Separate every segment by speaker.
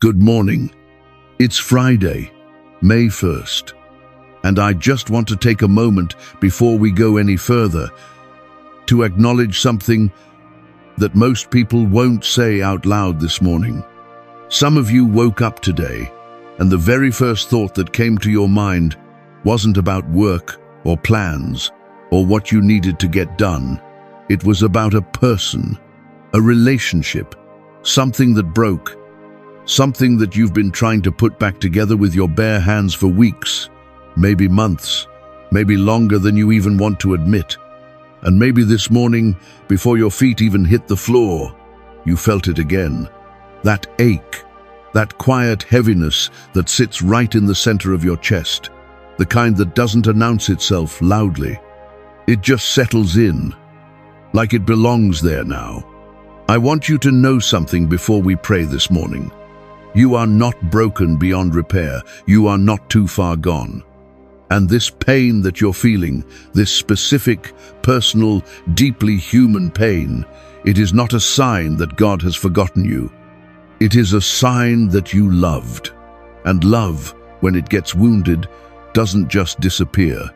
Speaker 1: Good morning. It's Friday, May 1st, and I just want to take a moment before we go any further to acknowledge something that most people won't say out loud this morning. Some of you woke up today, and the very first thought that came to your mind wasn't about work or plans or what you needed to get done. It was about a person, a relationship, something that broke, something that you've been trying to put back together with your bare hands for weeks, maybe months, maybe longer than you even want to admit. And maybe this morning, before your feet even hit the floor, you felt it again. That ache, that quiet heaviness that sits right in the center of your chest, the kind that doesn't announce itself loudly. It just settles in, like it belongs there now. I want you to know something before we pray this morning. You are not broken beyond repair. You are not too far gone. And this pain that you're feeling, this specific, personal, deeply human pain, it is not a sign that God has forgotten you. It is a sign that you loved. And love, when it gets wounded, doesn't just disappear.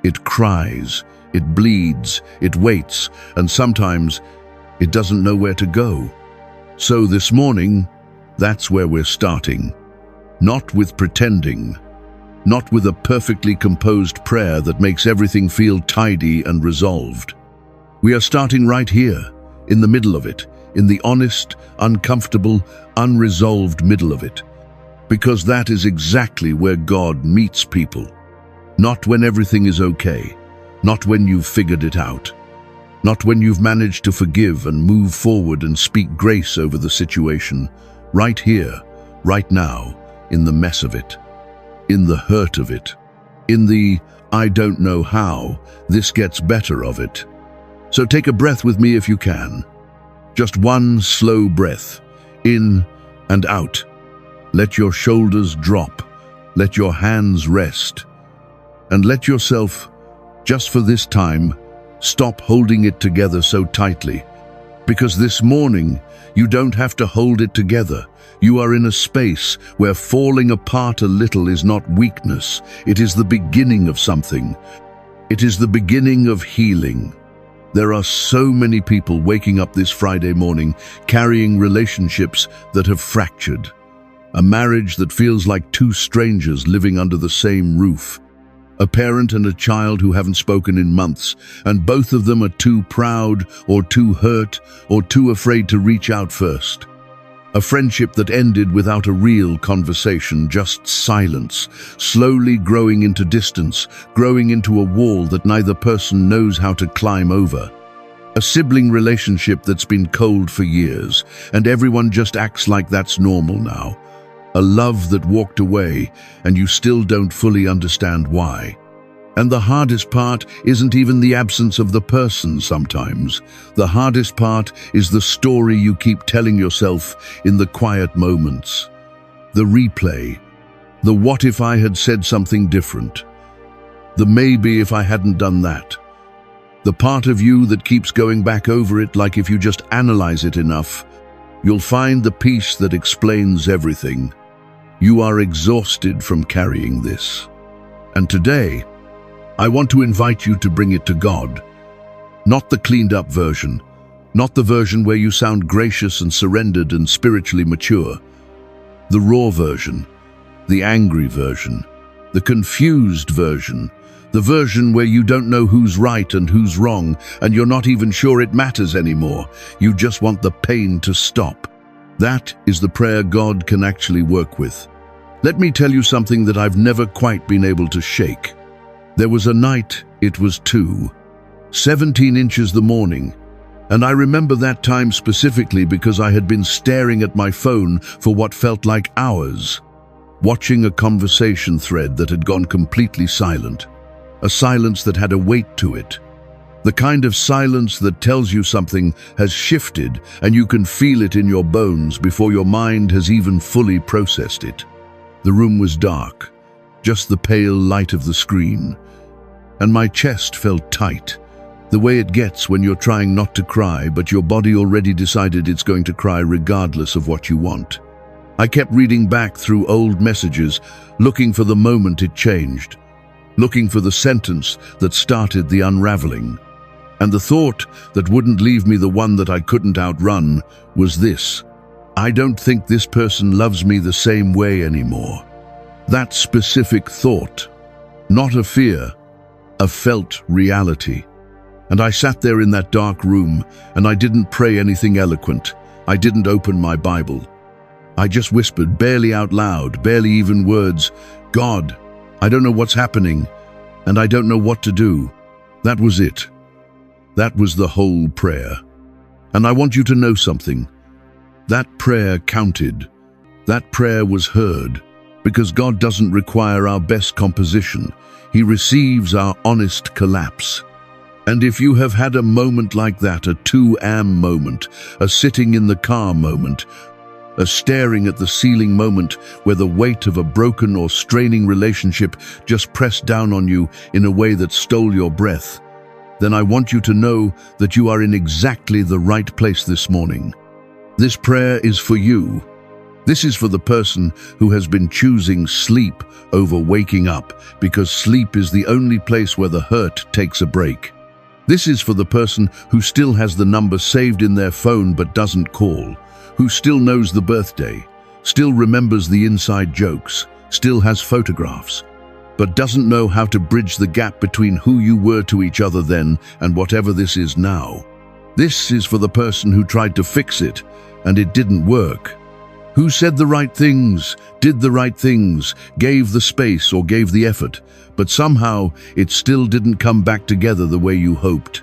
Speaker 1: It cries, it bleeds, it waits, and sometimes it doesn't know where to go. So this morning, that's where we're starting. Not with pretending, not with a perfectly composed prayer that makes everything feel tidy and resolved. We are starting right here, in the middle of it, in the honest, uncomfortable, unresolved middle of it. Because that is exactly where God meets people. Not when everything is okay, not when you've figured it out, not when you've managed to forgive and move forward and speak grace over the situation. Right here, right now, in the mess of it, in the hurt of it, in the I don't know how this gets better of it. So take a breath with me if you can. Just one slow breath, in and out. Let your shoulders drop, let your hands rest, and let yourself, just for this time, stop holding it together so tightly. Because this morning, you don't have to hold it together. You are in a space where falling apart a little is not weakness. It is the beginning of something. It is the beginning of healing. There are so many people waking up this Friday morning carrying relationships that have fractured. A marriage that feels like two strangers living under the same roof. A parent and a child who haven't spoken in months, and both of them are too proud or too hurt or too afraid to reach out first. A friendship that ended without a real conversation, just silence, slowly growing into distance, growing into a wall that neither person knows how to climb over. A sibling relationship that's been cold for years, and everyone just acts like that's normal now. A love that walked away, and you still don't fully understand why. And the hardest part isn't even the absence of the person sometimes. The hardest part is the story you keep telling yourself in the quiet moments. The replay. The what if I had said something different. The maybe if I hadn't done that. The part of you that keeps going back over it like if you just analyze it enough, you'll find the piece that explains everything. You are exhausted from carrying this. And today, I want to invite you to bring it to God. Not the cleaned-up version, not the version where you sound gracious and surrendered and spiritually mature. The raw version, the angry version, the confused version, the version where you don't know who's right and who's wrong, and you're not even sure it matters anymore. You just want the pain to stop. That is the prayer God can actually work with. Let me tell you something that I've never quite been able to shake. There was a night, it was 17 inches the morning, and I remember that time specifically because I had been staring at my phone for what felt like hours, watching a conversation thread that had gone completely silent, a silence that had a weight to it. The kind of silence that tells you something has shifted and you can feel it in your bones before your mind has even fully processed it. The room was dark, just the pale light of the screen, and my chest felt tight, the way it gets when you're trying not to cry, but your body already decided it's going to cry regardless of what you want. I kept reading back through old messages, looking for the moment it changed, looking for the sentence that started the unraveling. And the thought that wouldn't leave me the one that I couldn't outrun was this: I don't think this person loves me the same way anymore. That specific thought, not a fear, a felt reality. And I sat there in that dark room, and I didn't pray anything eloquent. I didn't open my Bible. I just whispered, barely out loud, barely even words, "God, I don't know what's happening, and I don't know what to do." That was it. That was the whole prayer. And I want you to know something. That prayer counted. That prayer was heard, because God doesn't require our best composition. He receives our honest collapse. And if you have had a moment like that, a 2 a.m. moment, a sitting in the car moment, a staring at the ceiling moment where the weight of a broken or straining relationship just pressed down on you in a way that stole your breath, then I want you to know that you are in exactly the right place this morning. This prayer is for you. This is for the person who has been choosing sleep over waking up, because sleep is the only place where the hurt takes a break. This is for the person who still has the number saved in their phone but doesn't call, who still knows the birthday, still remembers the inside jokes, still has photographs, but doesn't know how to bridge the gap between who you were to each other then and whatever this is now. This is for the person who tried to fix it and it didn't work, who said the right things, did the right things, gave the space or gave the effort, but somehow it still didn't come back together the way you hoped.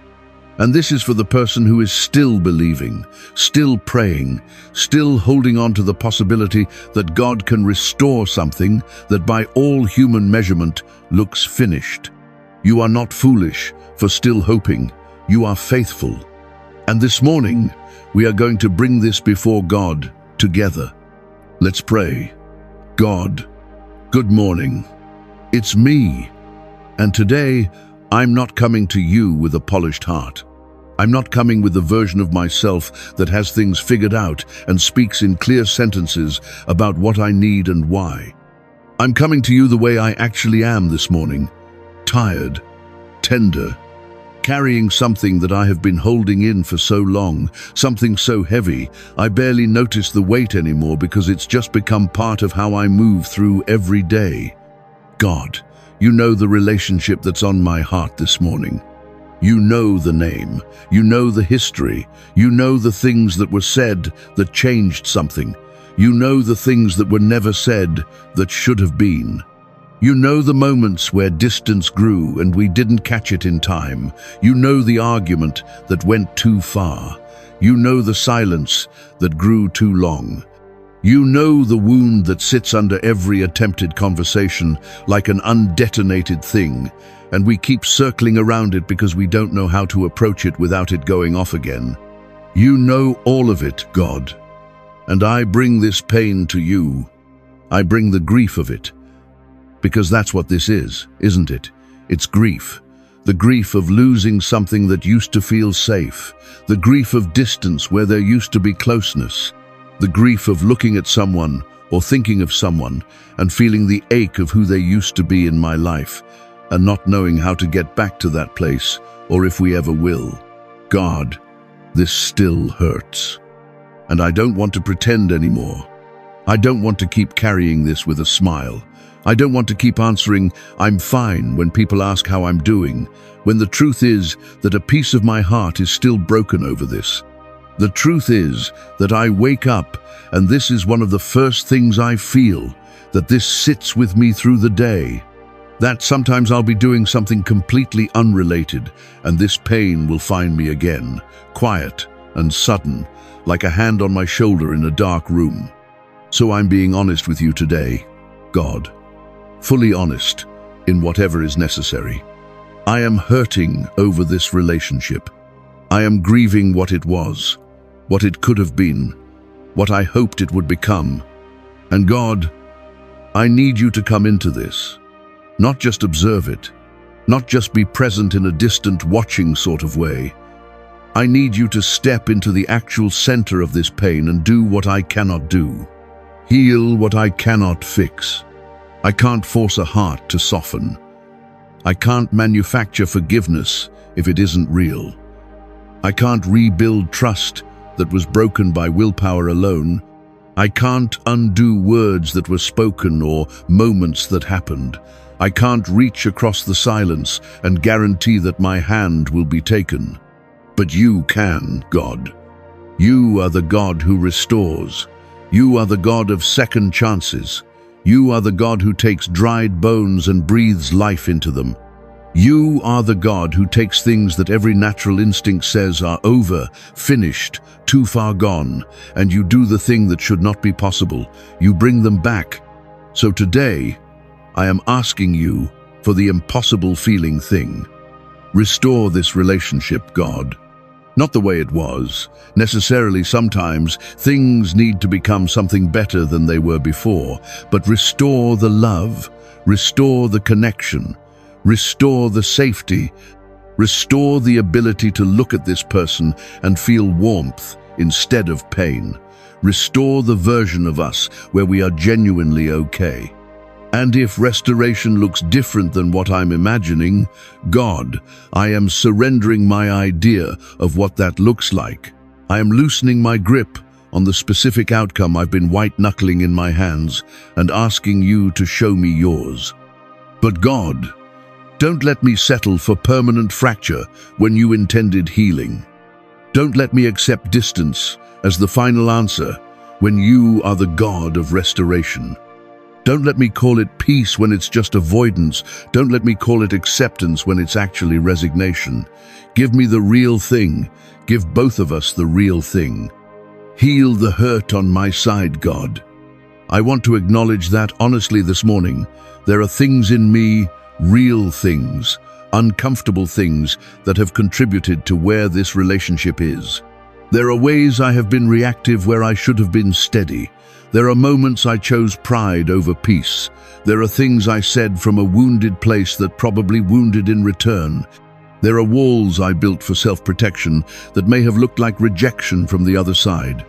Speaker 1: And this is for the person who is still believing, still praying, still holding on to the possibility that God can restore something that by all human measurement looks finished. You are not foolish for still hoping. You are faithful. And this morning, we are going to bring this before God together. Let's pray. God, good morning. It's me. And today, I'm not coming to you with a polished heart. I'm not coming with the version of myself that has things figured out and speaks in clear sentences about what I need and why. I'm coming to you the way I actually am this morning, tired, tender, carrying something that I have been holding in for so long, something so heavy, I barely notice the weight anymore because it's just become part of how I move through every day. God, you know the relationship that's on my heart this morning. You know the name, you know the history, you know the things that were said that changed something. You know the things that were never said that should have been. You know the moments where distance grew and we didn't catch it in time. You know the argument that went too far. You know the silence that grew too long. You know the wound that sits under every attempted conversation like an undetonated thing, and we keep circling around it because we don't know how to approach it without it going off again. You know all of it, God. And I bring this pain to you. I bring the grief of it. Because that's what this is, isn't it? It's grief. The grief of losing something that used to feel safe. The grief of distance where there used to be closeness. The grief of looking at someone or thinking of someone and feeling the ache of who they used to be in my life and not knowing how to get back to that place or if we ever will. God, this still hurts. And I don't want to pretend anymore. I don't want to keep carrying this with a smile. I don't want to keep answering, "I'm fine," when people ask how I'm doing, when the truth is that a piece of my heart is still broken over this. The truth is that I wake up and this is one of the first things I feel, that this sits with me through the day. That sometimes I'll be doing something completely unrelated and this pain will find me again, quiet and sudden, like a hand on my shoulder in a dark room. So I'm being honest with you today, God. Fully honest in whatever is necessary. I am hurting over this relationship. I am grieving what it was, what it could have been, what I hoped it would become. And God, I need you to come into this. Not just observe it, not just be present in a distant watching sort of way. I need you to step into the actual center of this pain and do what I cannot do. Heal what I cannot fix. I can't force a heart to soften. I can't manufacture forgiveness if it isn't real. I can't rebuild trust that was broken by willpower alone. I can't undo words that were spoken or moments that happened. I can't reach across the silence and guarantee that my hand will be taken. But you can, God. You are the God who restores. You are the God of second chances. You are the God who takes dried bones and breathes life into them. You are the God who takes things that every natural instinct says are over, finished, too far gone, and you do the thing that should not be possible. You bring them back. So today, I am asking you for the impossible feeling thing. Restore this relationship, God. Not the way it was. Necessarily, sometimes things need to become something better than they were before, but restore the love, restore the connection, restore the safety, restore the ability to look at this person and feel warmth instead of pain. Restore the version of us where we are genuinely okay. And if restoration looks different than what I'm imagining, God, I am surrendering my idea of what that looks like. I am loosening my grip on the specific outcome I've been white-knuckling in my hands and asking you to show me yours. But God, don't let me settle for permanent fracture when you intended healing. Don't let me accept distance as the final answer when you are the God of restoration. Don't let me call it peace when it's just avoidance. Don't let me call it acceptance when it's actually resignation. Give me the real thing. Give both of us the real thing. Heal the hurt on my side, God. I want to acknowledge that honestly this morning. There are things in me, real things, uncomfortable things that have contributed to where this relationship is. There are ways I have been reactive where I should have been steady. There are moments I chose pride over peace. There are things I said from a wounded place that probably wounded in return. There are walls I built for self-protection that may have looked like rejection from the other side.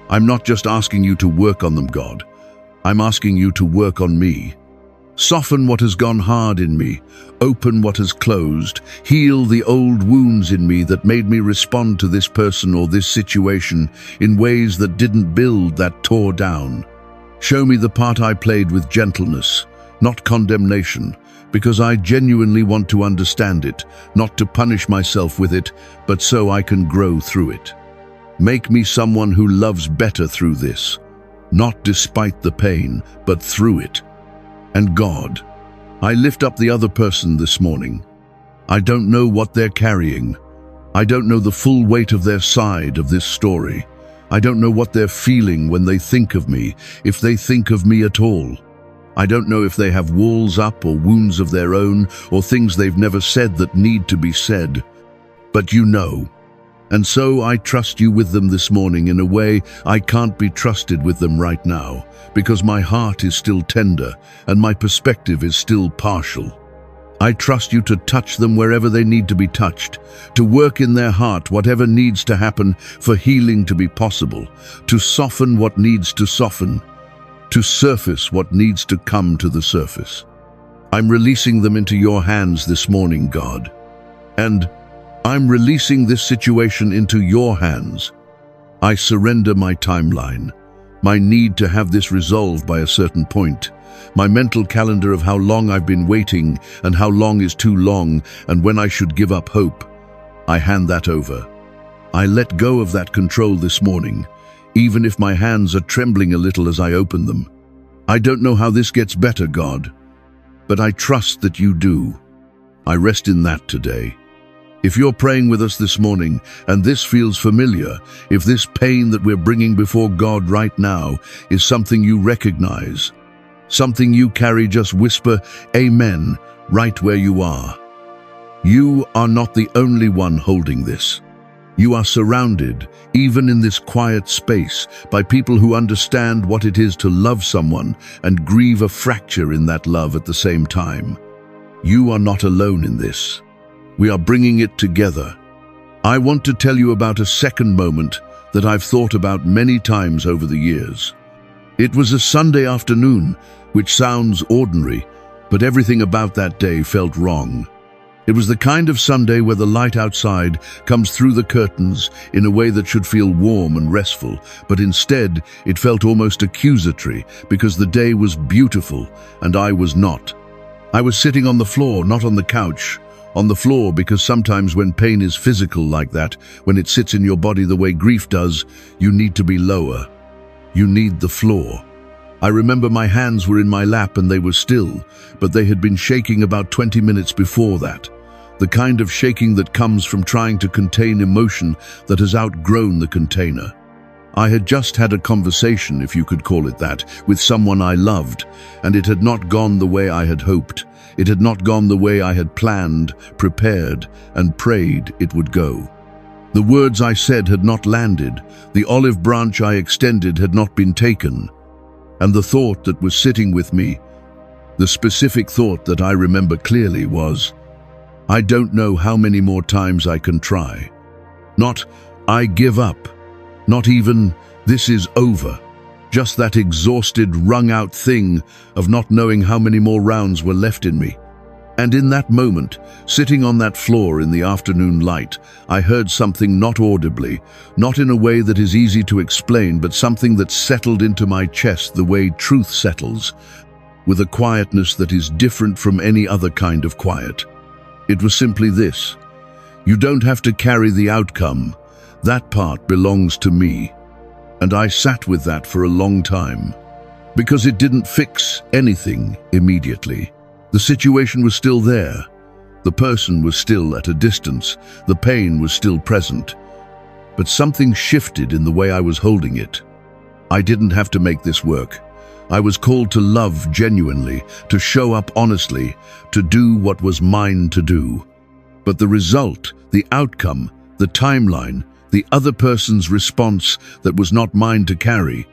Speaker 1: I'm not just asking you to work on them, God. I'm asking you to work on me. Soften what has gone hard in me, open what has closed, heal the old wounds in me that made me respond to this person or this situation in ways that didn't build, that tore down. Show me the part I played with gentleness, not condemnation, because I genuinely want to understand it, not to punish myself with it, but so I can grow through it. Make me someone who loves better through this, not despite the pain, but through it. And God, I lift up the other person this morning. I don't know what they're carrying. I don't know the full weight of their side of this story. I don't know what they're feeling when they think of me, if they think of me at all. I don't know if they have walls up or wounds of their own or things they've never said that need to be said. But you know. And so I trust you with them this morning in a way I can't be trusted with them right now, because my heart is still tender and my perspective is still partial. I trust you to touch them wherever they need to be touched, to work in their heart whatever needs to happen for healing to be possible, to soften what needs to soften, to surface what needs to come to the surface. I'm releasing them into your hands this morning, God. And I'm releasing this situation into your hands. I surrender my timeline, my need to have this resolved by a certain point, my mental calendar of how long I've been waiting and how long is too long and when I should give up hope. I hand that over. I let go of that control this morning, even if my hands are trembling a little as I open them. I don't know how this gets better, God, but I trust that you do. I rest in that today. If you're praying with us this morning and this feels familiar, if this pain that we're bringing before God right now is something you recognize, something you carry, just whisper, Amen, right where you are. You are not the only one holding this. You are surrounded, even in this quiet space, by people who understand what it is to love someone and grieve a fracture in that love at the same time. You are not alone in this. We are bringing it together. I want to tell you about a second moment that I've thought about many times over the years. It was a Sunday afternoon, which sounds ordinary, but everything about that day felt wrong. It was the kind of Sunday where the light outside comes through the curtains in a way that should feel warm and restful, but instead it felt almost accusatory because the day was beautiful and I was not. I was sitting on the floor, not on the couch. On the floor because sometimes when pain is physical like that, when it sits in your body the way grief does, you need to be lower. You need the floor. I remember my hands were in my lap and they were still, but they had been shaking about 20 minutes before that. The kind of shaking that comes from trying to contain emotion that has outgrown the container. I had just had a conversation, if you could call it that, with someone I loved, and it had not gone the way I had hoped. It had not gone the way I had planned, prepared, and prayed it would go. The words I said had not landed, the olive branch I extended had not been taken, and the thought that was sitting with me, the specific thought that I remember clearly was, I don't know how many more times I can try. Not, I give up. Not even, this is over. Just that exhausted, wrung-out thing of not knowing how many more rounds were left in me. And in that moment, sitting on that floor in the afternoon light, I heard something not audibly, not in a way that is easy to explain, but something that settled into my chest the way truth settles, with a quietness that is different from any other kind of quiet. It was simply this: you don't have to carry the outcome. That part belongs to me. And I sat with that for a long time, because it didn't fix anything immediately. The situation was still there. The person was still at a distance. The pain was still present. But something shifted in the way I was holding it. I didn't have to make this work. I was called to love genuinely, to show up honestly, to do what was mine to do. But the result, the outcome, the timeline, the other person's response that was not mine to carry.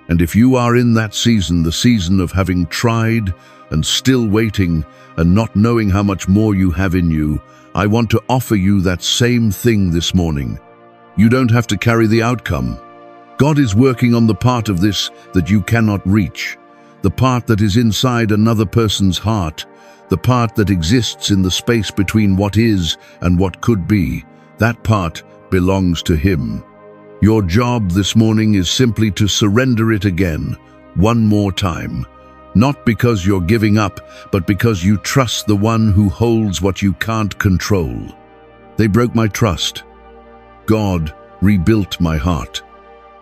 Speaker 1: And if you are in that season, the season of having tried and still waiting and not knowing how much more you have in you, I want to offer you that same thing this morning. You don't have to carry the outcome. God is working on the part of this that you cannot reach, the part that is inside another person's heart, the part that exists in the space between what is and what could be. That part belongs to Him. Your job this morning is simply to surrender it again, one more time. Not because you're giving up, but because you trust the one who holds what you can't control. They broke my trust. God rebuilt my heart.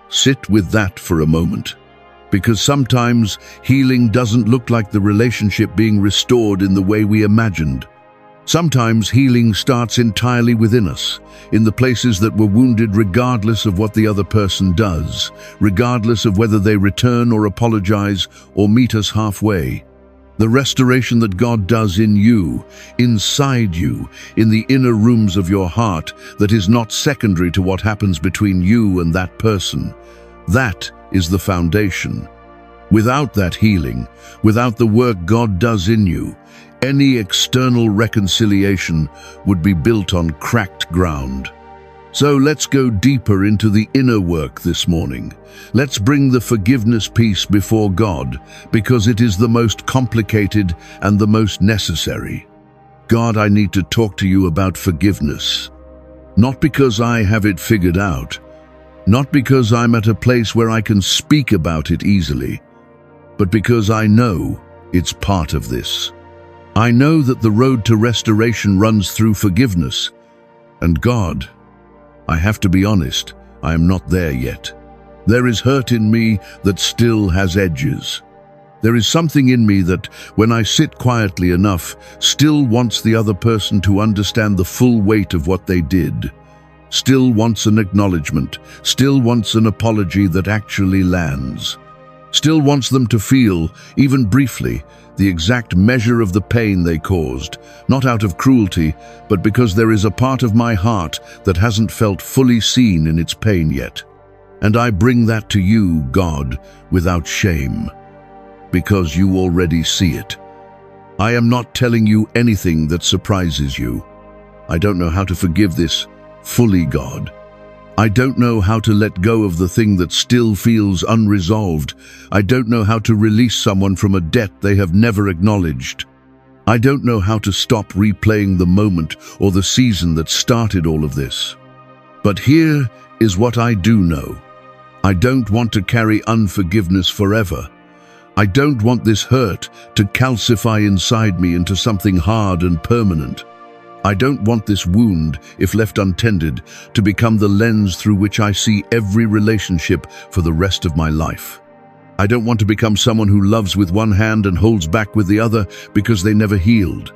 Speaker 1: Sit with that for a moment, because sometimes healing doesn't look like the relationship being restored in the way we imagined. Sometimes healing starts entirely within us, in the places that were wounded, regardless of what the other person does, regardless of whether they return or apologize or meet us halfway. The restoration that God does in you, inside you, in the inner rooms of your heart, that is not secondary to what happens between you and that person. That is the foundation. Without that healing, without the work God does in you, any external reconciliation would be built on cracked ground. So let's go deeper into the inner work this morning. Let's bring the forgiveness piece before God, because it is the most complicated and the most necessary. God, I need to talk to you about forgiveness. Not because I have it figured out, not because I'm at a place where I can speak about it easily, but because I know it's part of this. I know that the road to restoration runs through forgiveness. And God, I have to be honest, I am not there yet. There is hurt in me that still has edges. There is something in me that, when I sit quietly enough, still wants the other person to understand the full weight of what they did. Still wants an acknowledgement, still wants an apology that actually lands. Still wants them to feel, even briefly, the exact measure of the pain they caused, not out of cruelty, but because there is a part of my heart that hasn't felt fully seen in its pain yet. And I bring that to you, God, without shame, because you already see it. I am not telling you anything that surprises you. I don't know how to forgive this fully, God. I don't know how to let go of the thing that still feels unresolved. I don't know how to release someone from a debt they have never acknowledged. I don't know how to stop replaying the moment or the season that started all of this. But here is what I do know. I don't want to carry unforgiveness forever. I don't want this hurt to calcify inside me into something hard and permanent. I don't want this wound, if left untended, to become the lens through which I see every relationship for the rest of my life. I don't want to become someone who loves with one hand and holds back with the other because they never healed.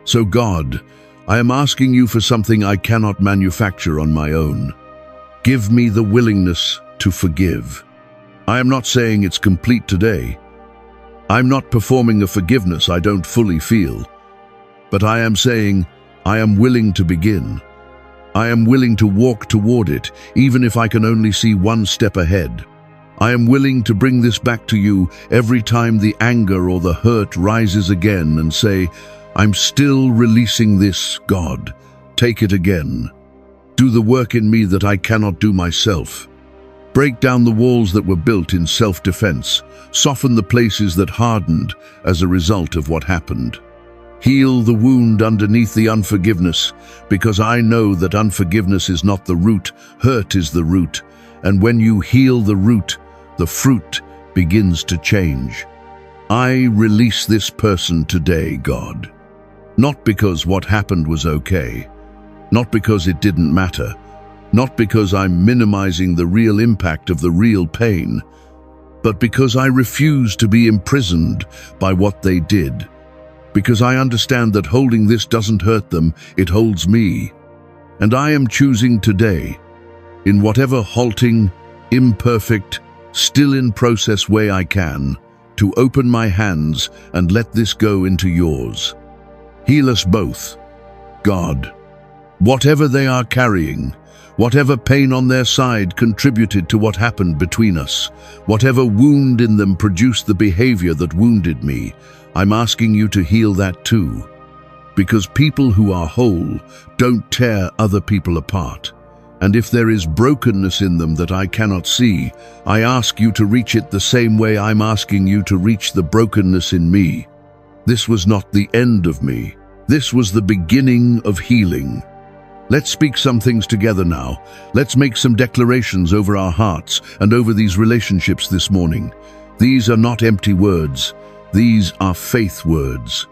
Speaker 1: So God, I am asking you for something I cannot manufacture on my own. Give me the willingness to forgive. I am not saying it's complete today. I'm not performing a forgiveness I don't fully feel. But I am saying, I am willing to begin. I am willing to walk toward it, even if I can only see one step ahead. I am willing to bring this back to you every time the anger or the hurt rises again and say, I'm still releasing this, God. Take it again. Do the work in me that I cannot do myself. Break down the walls that were built in self-defense. Soften the places that hardened as a result of what happened. Heal the wound underneath the unforgiveness, because I know that unforgiveness is not the root, hurt is the root. And when you heal the root, the fruit begins to change. I release this person today, God. Not because what happened was okay, not because it didn't matter, not because I'm minimizing the real impact of the real pain, but because I refuse to be imprisoned by what they did. Because I understand that holding this doesn't hurt them, it holds me. And I am choosing today, in whatever halting, imperfect, still in process way I can, to open my hands and let this go into yours. Heal us both, God. Whatever they are carrying, whatever pain on their side contributed to what happened between us, whatever wound in them produced the behavior that wounded me, I'm asking you to heal that too. Because people who are whole don't tear other people apart. And if there is brokenness in them that I cannot see, I ask you to reach it the same way I'm asking you to reach the brokenness in me. This was not the end of me. This was the beginning of healing. Let's speak some things together now. Let's make some declarations over our hearts and over these relationships this morning. These are not empty words. These are faith words.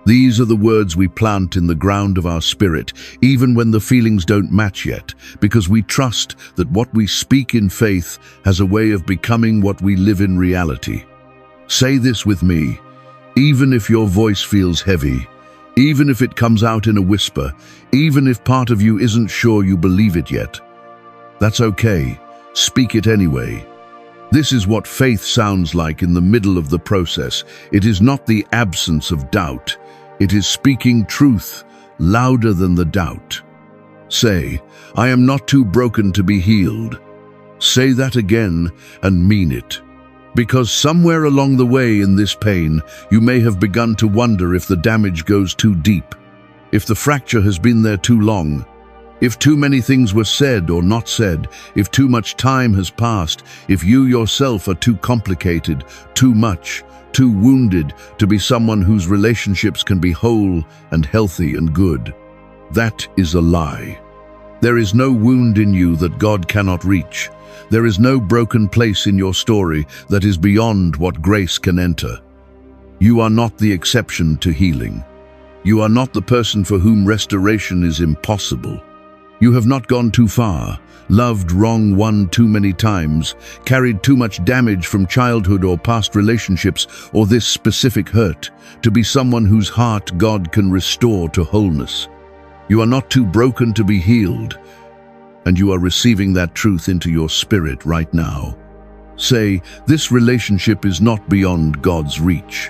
Speaker 1: These are the words we plant in the ground of our spirit, even when the feelings don't match yet, because we trust that what we speak in faith has a way of becoming what we live in reality. Say this with me, even if your voice feels heavy, even if it comes out in a whisper, even if part of you isn't sure you believe it yet. That's okay. Speak it anyway. This is what faith sounds like in the middle of the process. It is not the absence of doubt. It is speaking truth louder than the doubt. Say, I am not too broken to be healed. Say that again and mean it. Because somewhere along the way in this pain, you may have begun to wonder if the damage goes too deep, if the fracture has been there too long, if too many things were said or not said, if too much time has passed, if you yourself are too complicated, too much, too wounded to be someone whose relationships can be whole and healthy and good. That is a lie. There is no wound in you that God cannot reach. There is no broken place in your story that is beyond what grace can enter. You are not the exception to healing. You are not the person for whom restoration is impossible. You have not gone too far, loved wrong one too many times, carried too much damage from childhood or past relationships or this specific hurt to be someone whose heart God can restore to wholeness. You are not too broken to be healed, and you are receiving that truth into your spirit right now. Say, this relationship is not beyond God's reach.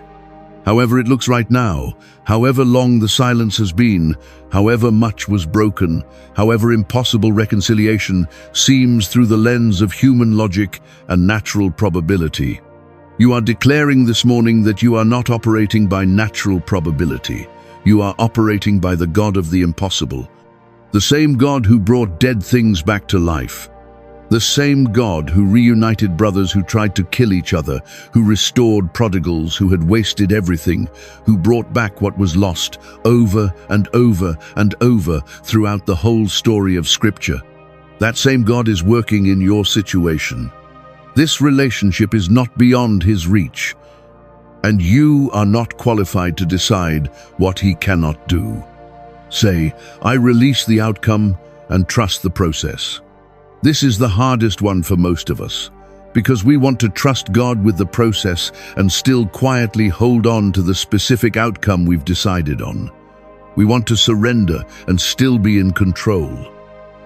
Speaker 1: However it looks right now, however long the silence has been, however much was broken, however impossible reconciliation seems through the lens of human logic and natural probability. You are declaring this morning that you are not operating by natural probability. You are operating by the God of the impossible. The same God who brought dead things back to life. The same God who reunited brothers who tried to kill each other, who restored prodigals who had wasted everything, who brought back what was lost over and over and over throughout the whole story of Scripture. That same God is working in your situation. This relationship is not beyond His reach, and you are not qualified to decide what He cannot do. Say, I release the outcome and trust the process. This is the hardest one for most of us, because we want to trust God with the process and still quietly hold on to the specific outcome we've decided on. We want to surrender and still be in control.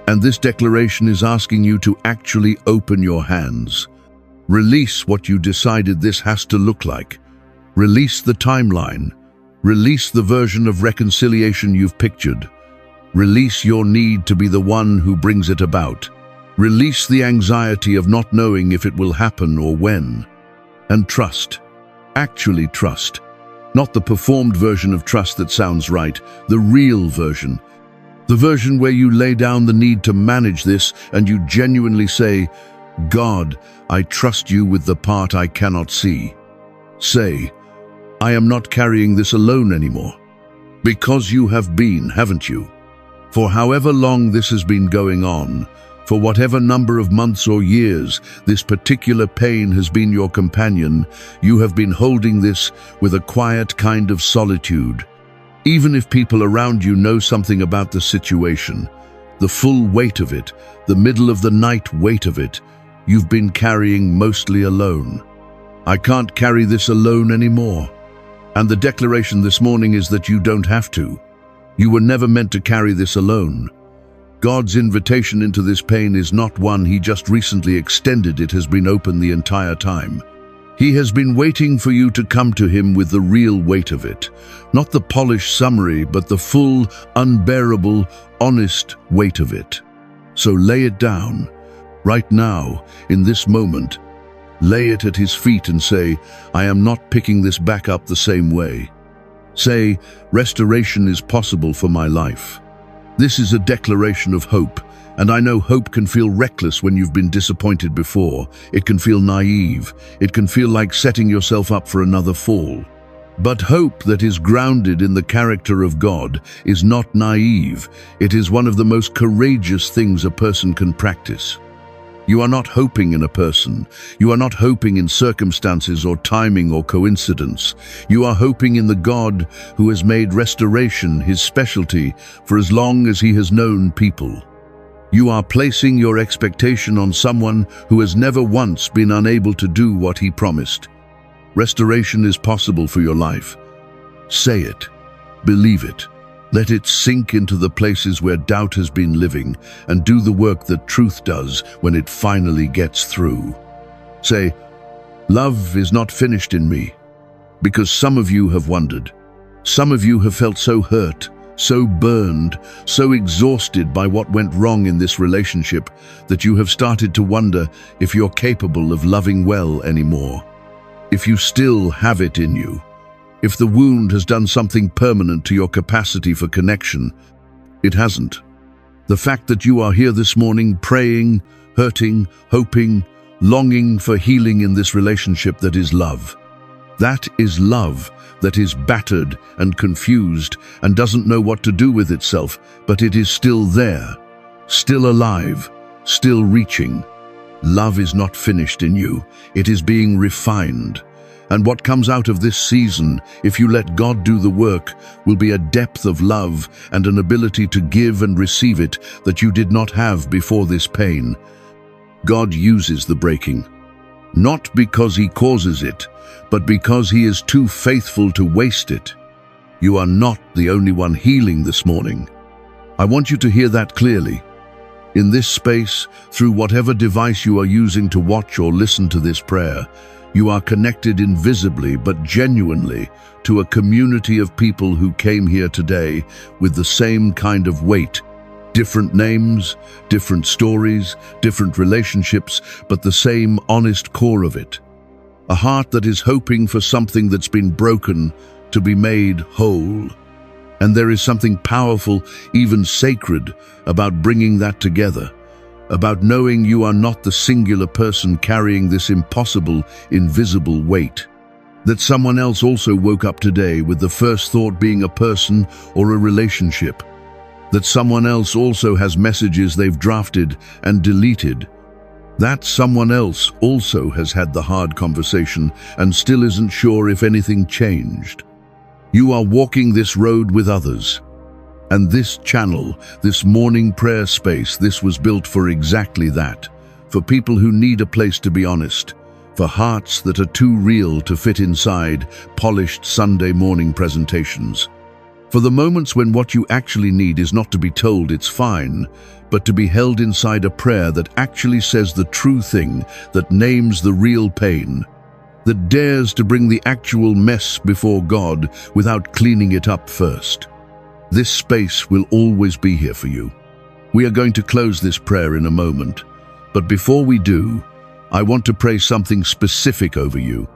Speaker 1: And this declaration is asking you to actually open your hands. Release what you decided this has to look like. Release the timeline. Release the version of reconciliation you've pictured. Release your need to be the one who brings it about. Release the anxiety of not knowing if it will happen or when. And trust. Actually trust. Not the performed version of trust that sounds right, the real version. The version where you lay down the need to manage this and you genuinely say, God, I trust you with the part I cannot see. Say, I am not carrying this alone anymore. Because you have been, haven't you? For however long this has been going on, for whatever number of months or years this particular pain has been your companion, you have been holding this with a quiet kind of solitude. Even if people around you know something about the situation, the full weight of it, the middle of the night weight of it, you've been carrying mostly alone. I can't carry this alone anymore. And the declaration this morning is that you don't have to. You were never meant to carry this alone. God's invitation into this pain is not one He just recently extended, it has been open the entire time. He has been waiting for you to come to Him with the real weight of it, not the polished summary, but the full, unbearable, honest weight of it. So lay it down, right now, in this moment. Lay it at His feet and say, I am not picking this back up the same way. Say, restoration is possible for my life. This is a declaration of hope, and I know hope can feel reckless when you've been disappointed before. It can feel naive. It can feel like setting yourself up for another fall. But hope that is grounded in the character of God is not naive. It is one of the most courageous things a person can practice. You are not hoping in a person. You are not hoping in circumstances or timing or coincidence. You are hoping in the God who has made restoration His specialty for as long as He has known people. You are placing your expectation on someone who has never once been unable to do what He promised. Restoration is possible for your life. Say it. Believe it. Let it sink into the places where doubt has been living and do the work that truth does when it finally gets through. Say, love is not finished in me, because some of you have wondered. Some of you have felt so hurt, so burned, so exhausted by what went wrong in this relationship that you have started to wonder if you're capable of loving well anymore. If you still have it in you. If the wound has done something permanent to your capacity for connection. It hasn't. The fact that you are here this morning praying, hurting, hoping, longing for healing in this relationship that is love. That is love that is battered and confused and doesn't know what to do with itself, but it is still there, still alive, still reaching. Love is not finished in you. It is being refined. And what comes out of this season, if you let God do the work, will be a depth of love and an ability to give and receive it that you did not have before this pain. God uses the breaking, not because He causes it, but because He is too faithful to waste it. You are not the only one healing this morning. I want you to hear that clearly. In this space, through whatever device you are using to watch or listen to this prayer, you are connected invisibly but genuinely to a community of people who came here today with the same kind of weight. Different names, different stories, different relationships, but the same honest core of it. A heart that is hoping for something that's been broken to be made whole. And there is something powerful, even sacred, about bringing that together. about knowing you are not the singular person carrying this impossible, invisible weight. That someone else also woke up today with the first thought being a person or a relationship. That someone else also has messages they've drafted and deleted. That someone else also has had the hard conversation and still isn't sure if anything changed. You are walking this road with others. And this channel, this morning prayer space, this was built for exactly that. For people who need a place to be honest. For hearts that are too real to fit inside polished Sunday morning presentations. For the moments when what you actually need is not to be told it's fine, but to be held inside a prayer that actually says the true thing, that names the real pain, that dares to bring the actual mess before God without cleaning it up first. This space will always be here for you. We are going to close this prayer in a moment, but before we do, I want to pray something specific over you,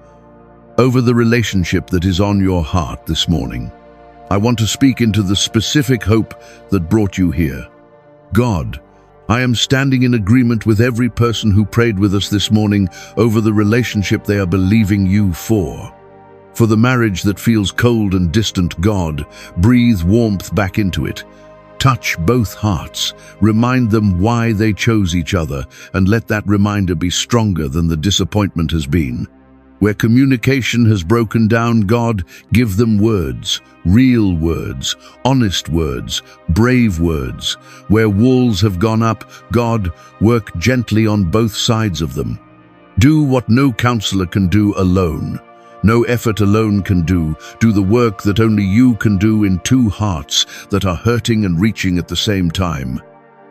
Speaker 1: over the relationship that is on your heart this morning. I want to speak into the specific hope that brought you here. God, I am standing in agreement with every person who prayed with us this morning over the relationship they are believing you for. For the marriage that feels cold and distant, God, breathe warmth back into it. Touch both hearts, remind them why they chose each other, and let that reminder be stronger than the disappointment has been. Where communication has broken down, God, give them words, real words, honest words, brave words. Where walls have gone up, God, work gently on both sides of them. Do what no counselor can do alone. No effort alone can do. Do the work that only you can do in two hearts that are hurting and reaching at the same time.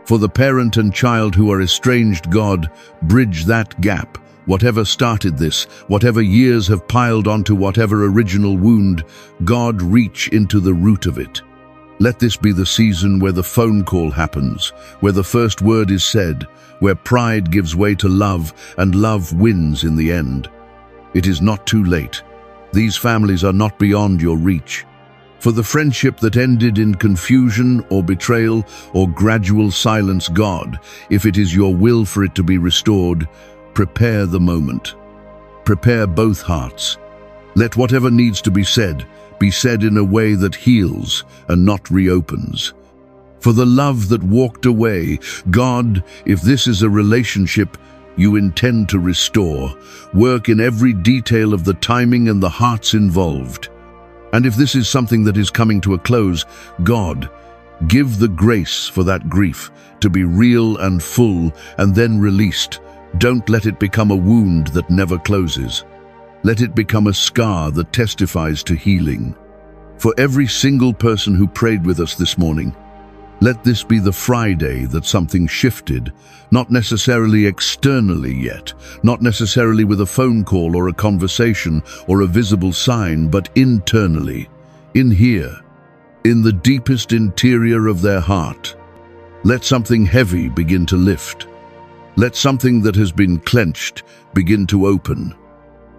Speaker 1: For the parent and child who are estranged, God, bridge that gap. Whatever started this, whatever years have piled onto whatever original wound, God, reach into the root of it. Let this be the season where the phone call happens, where the first word is said, where pride gives way to love and love wins in the end. It is not too late. These families are not beyond your reach. For the friendship that ended in confusion or betrayal or gradual silence, God, if it is your will for it to be restored, prepare the moment. Prepare both hearts. Let whatever needs to be said in a way that heals and not reopens. For the love that walked away, God, if this is a relationship you intend to restore, work in every detail of the timing and the hearts involved. And if this is something that is coming to a close, God, give the grace for that grief to be real and full and then released. Don't let it become a wound that never closes. Let it become a scar that testifies to healing. For every single person who prayed with us this morning, let this be the Friday that something shifted, not necessarily externally yet, not necessarily with a phone call or a conversation or a visible sign, but internally, in here, in the deepest interior of their heart. Let something heavy begin to lift. Let something that has been clenched begin to open.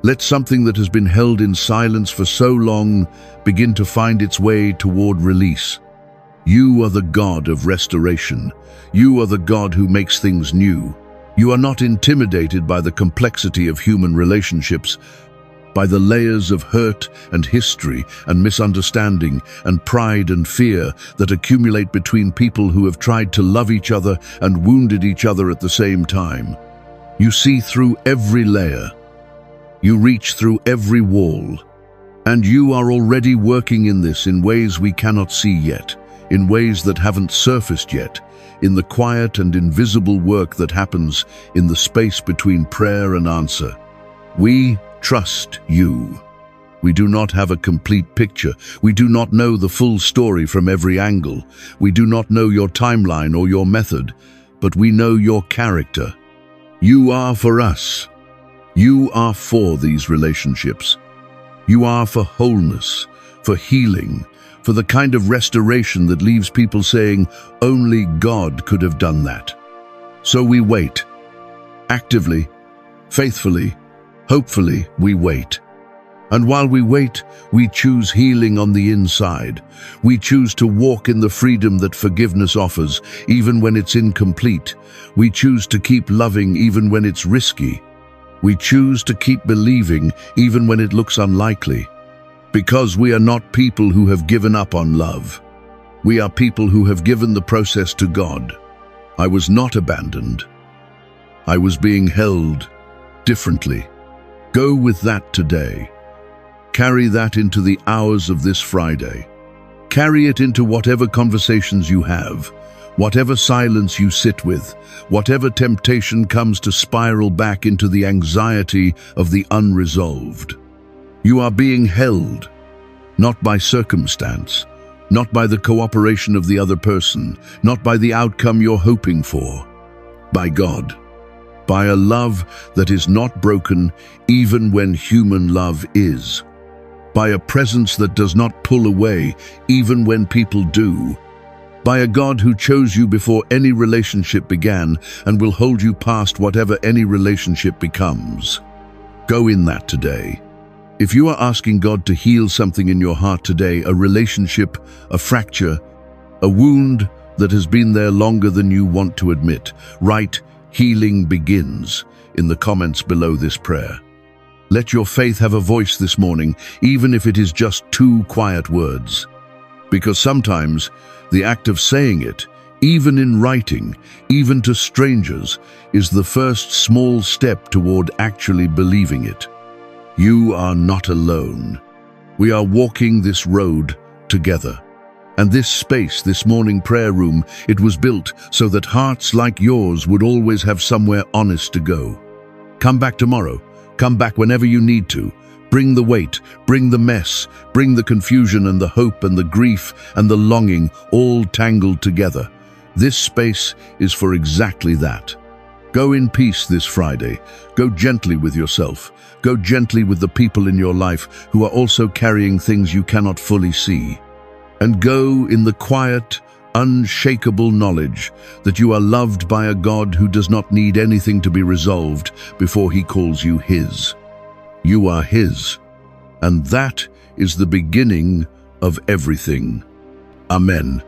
Speaker 1: Let something that has been held in silence for so long begin to find its way toward release. You are the God of restoration. You are the God who makes things new. You are not intimidated by the complexity of human relationships, by the layers of hurt and history and misunderstanding and pride and fear that accumulate between people who have tried to love each other and wounded each other at the same time. You see through every layer. You reach through every wall. And you are already working in this in ways we cannot see yet, in ways that haven't surfaced yet, in the quiet and invisible work that happens in the space between prayer and answer. We trust you. We do not have a complete picture. We do not know the full story from every angle. We do not know your timeline or your method, but we know your character. You are for us. You are for these relationships. You are for wholeness, for healing, for the kind of restoration that leaves people saying, only God could have done that. So we wait. Actively, faithfully, hopefully we wait. And while we wait, we choose healing on the inside. We choose to walk in the freedom that forgiveness offers, even when it's incomplete. We choose to keep loving even when it's risky. We choose to keep believing even when it looks unlikely. Because we are not people who have given up on love. We are people who have given the process to God. I was not abandoned. I was being held differently. Go with that today. Carry that into the hours of this Friday. Carry it into whatever conversations you have, whatever silence you sit with, whatever temptation comes to spiral back into the anxiety of the unresolved. You are being held, not by circumstance, not by the cooperation of the other person, not by the outcome you're hoping for, by God, by a love that is not broken even when human love is, by a presence that does not pull away even when people do, by a God who chose you before any relationship began and will hold you past whatever any relationship becomes. Go in that today. If you are asking God to heal something in your heart today, a relationship, a fracture, a wound that has been there longer than you want to admit, write "Healing begins" in the comments below this prayer. Let your faith have a voice this morning, even if it is just 2 quiet words. Because sometimes the act of saying it, even in writing, even to strangers, is the first small step toward actually believing it. You are not alone. We are walking this road together. And this space, this morning prayer room, it was built so that hearts like yours would always have somewhere honest to go. Come back tomorrow. Come back whenever you need to. Bring the weight, bring the mess, bring the confusion and the hope and the grief and the longing all tangled together. This space is for exactly that. Go in peace this Friday. Go gently with yourself. Go gently with the people in your life who are also carrying things you cannot fully see. And go in the quiet, unshakable knowledge that you are loved by a God who does not need anything to be resolved before he calls you his. You are his, and that is the beginning of everything. Amen.